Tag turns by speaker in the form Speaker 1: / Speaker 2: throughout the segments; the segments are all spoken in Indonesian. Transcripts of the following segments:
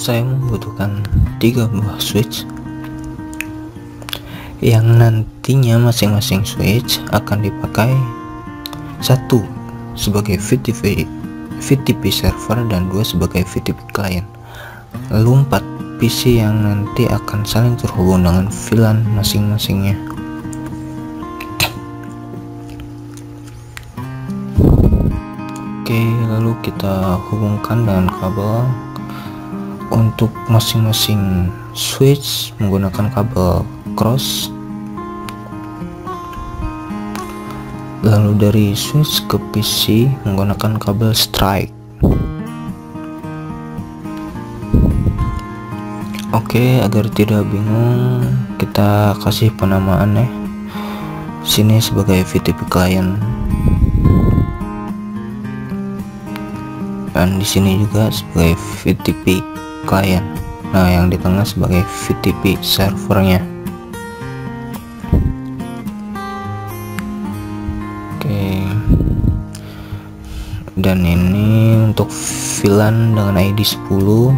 Speaker 1: Saya membutuhkan 3 buah switch yang nantinya masing-masing switch akan dipakai satu sebagai VTP server dan 2 sebagai VTP client, lalu 4 PC yang nanti akan saling terhubung dengan VLAN masing-masingnya. Oke, lalu kita hubungkan dengan kabel. Untuk masing-masing switch menggunakan kabel cross, lalu dari switch ke PC menggunakan kabel strike. Oke, agar tidak bingung kita kasih penamaan ya. Sini sebagai VTP client dan di sini juga sebagai VTP client. Nah, yang di tengah sebagai VTP servernya. Oke, dan ini untuk VLAN dengan ID 10.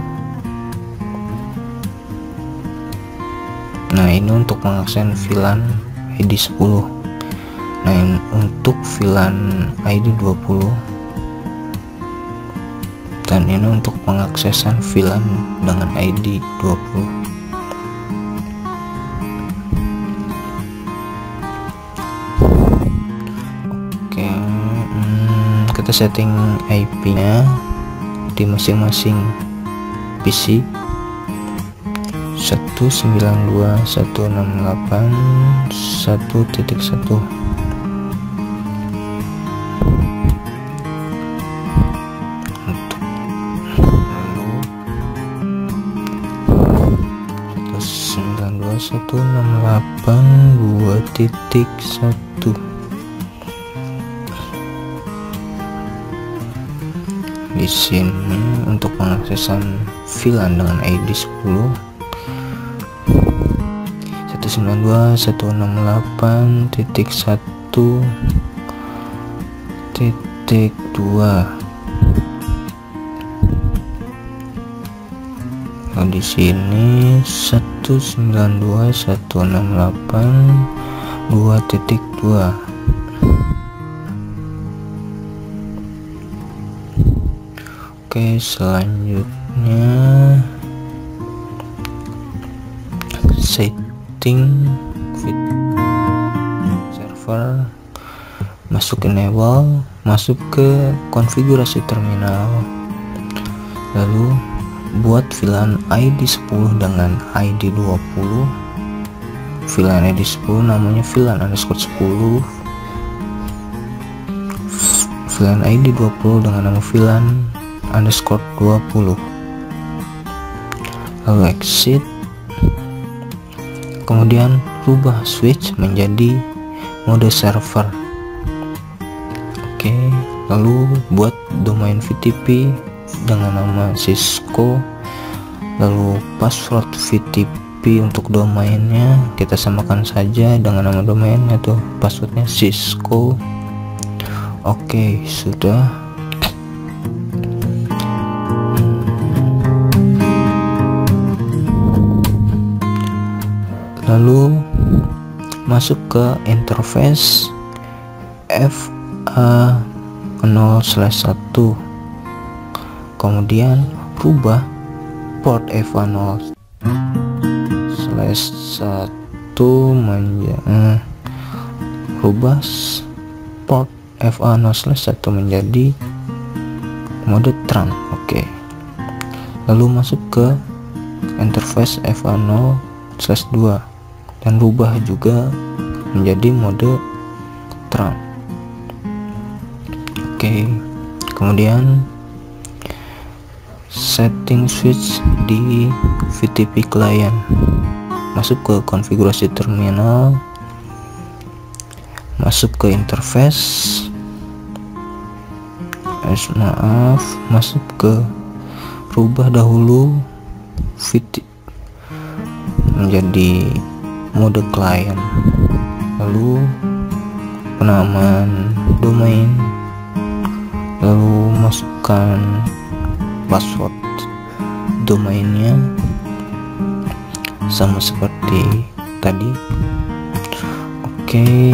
Speaker 1: Nah, ini untuk mengakses VLAN ID 10. Nah, ini untuk VLAN ID 20. Dan ini untuk pengaksesan VLAN dengan ID 20. Oke, kita setting IP nya di masing-masing PC 192.168.1.1. Di sini untuk pengaksesan VLAN dengan ID 10 192.168.1.2. Nah, di sini 192.168.2.2. Oke, selanjutnya setting server, masuk enable, masuk ke konfigurasi terminal, lalu buat VLAN ID 10 dengan ID 20. VLAN ID 10 namanya VLAN_10. VLAN ID 20 dengan nama VLAN_20. Lalu exit, kemudian rubah switch menjadi mode server. Oke, lalu buat domain VTP dengan nama Cisco, lalu password VTP untuk domainnya kita samakan saja dengan nama domainnya tuh, passwordnya Cisco. Oke, sudah. Lalu masuk ke interface FA0/1, kemudian rubah port FA0/1 rubah port FA0/1 menjadi mode tran. Oke, lalu masuk ke interface FA0/2 dan rubah juga menjadi mode tran. Oke, kemudian setting switch di VTP client, masuk ke konfigurasi terminal, masuk ke interface, masuk ke rubah dahulu VTP menjadi mode client, lalu penamaan domain, lalu masukkan password domainnya sama seperti tadi. Oke,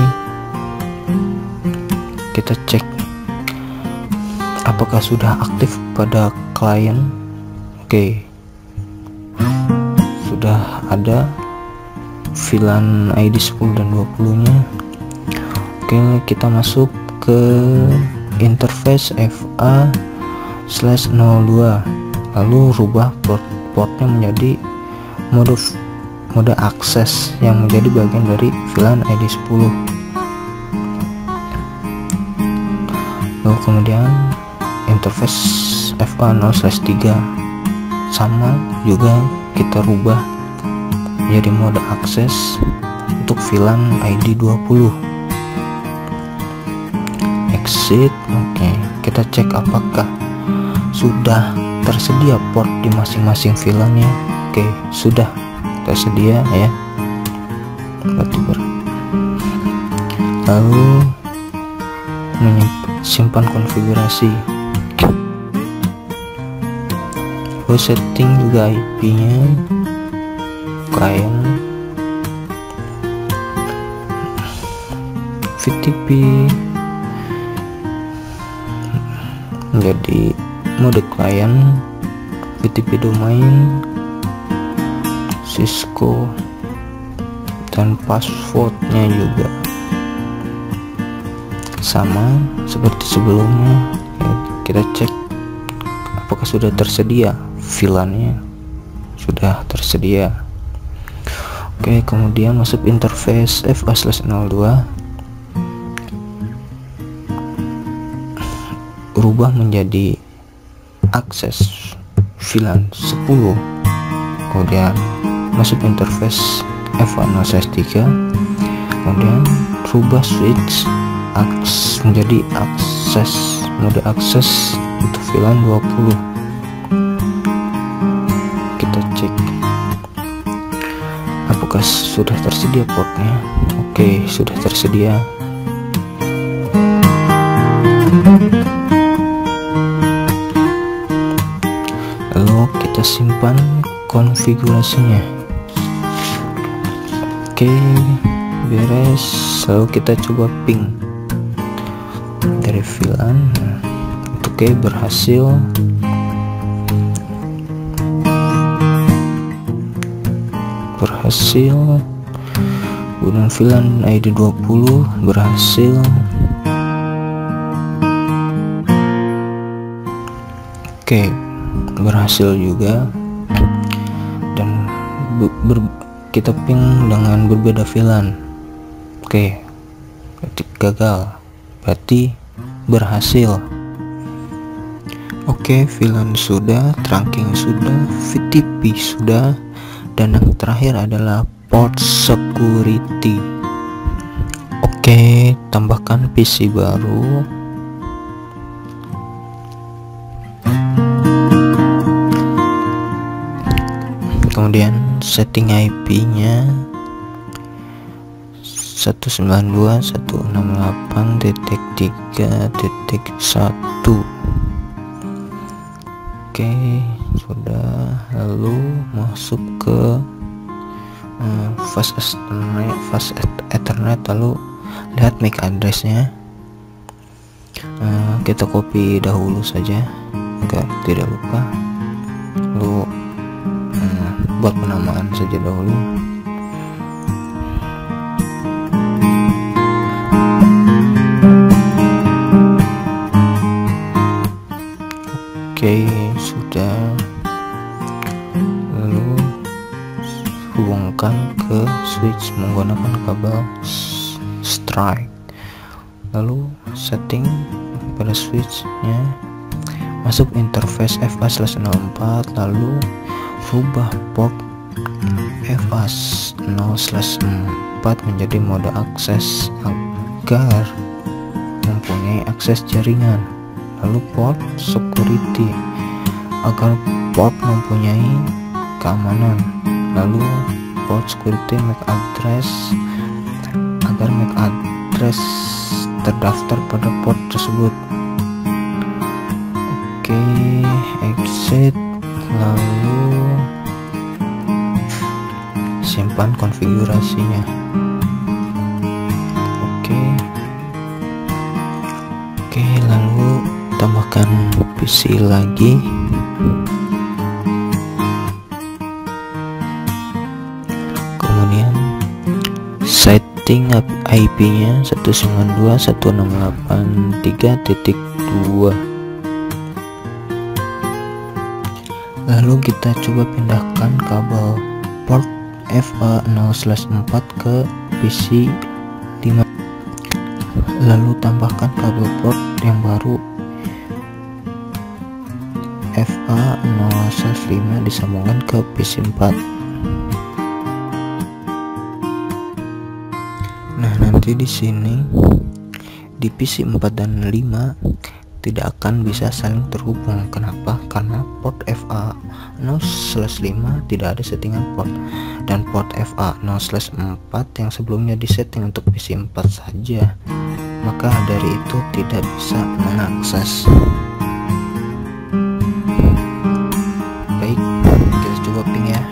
Speaker 1: kita cek apakah sudah aktif pada klien. Oke, sudah ada VLAN ID 10 dan 20 nya. Oke, kita masuk ke interface FA/02, lalu rubah portnya menjadi mode akses yang menjadi bagian dari VLAN ID 10. Lalu kemudian interface FA0/3 sama juga kita rubah menjadi mode akses untuk VLAN ID 20. Exit. Oke, kita cek apakah sudah tersedia port di masing-masing VLAN-nya. Oke, sudah tersedia ya. Lalu simpan konfigurasi. Lalu setting juga IP-nya, klien, VTP menjadi mode klien, VTP domain, Cisco, dan passwordnya juga sama seperti sebelumnya ya. Kita cek apakah sudah tersedia VLAN-nya. Sudah tersedia. Oke, kemudian masuk interface FA/02, rubah menjadi akses VLAN 10. Kemudian masuk interface FA0/3, kemudian rubah switch menjadi mode akses untuk VLAN 20. Kita cek apakah sudah tersedia portnya. Oke, sudah tersedia. Lalu kita simpan konfigurasinya. Oke, beres. Lalu kita coba ping dari VLAN. Oke, berhasil. Kemudian VLAN ID 20 berhasil. Oke, berhasil juga. Dan kita ping dengan berbeda VLAN. Oke, berarti gagal, berarti berhasil. Oke, VLAN sudah, trunking sudah, VTP sudah, dan yang terakhir adalah port security. Oke, tambahkan PC baru. Kemudian setting IP-nya 192.168.3.1. Oke, sudah. Lalu masuk ke fast Ethernet, lalu lihat MAC address-nya. Kita copy dahulu saja agar tidak lupa. Lalu buat penamaan saja dahulu. Oke, sudah. Lalu hubungkan ke switch menggunakan kabel strike. Lalu setting pada switchnya, masuk interface FA/04, lalu rubah port FA0/4 menjadi mode akses agar mempunyai akses jaringan. Lalu port security agar port mempunyai keamanan. Lalu port security MAC address agar MAC address terdaftar pada port tersebut. Oke, exit. lalu simpan konfigurasinya. Oke, lalu tambahkan PC lagi. Kemudian setting IP-nya 192.168.3.2. Lalu kita coba pindahkan kabel port FA0/4 ke PC 5. Lalu tambahkan kabel port yang baru FA0/5 disambungkan ke PC 4. Nah, nanti di sini di PC 4 dan 5 tidak akan bisa saling terhubung. Kenapa? Karena port FA0/5 tidak ada settingan port, dan port FA0/4 yang sebelumnya disetting untuk PC 4 saja, maka dari itu tidak bisa mengakses. Baik, kita coba ping ya.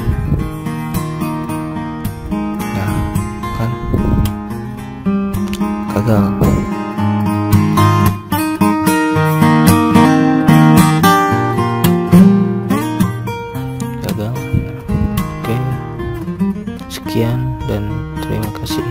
Speaker 1: Nah, kan gagal. Oke, sekian dan terima kasih.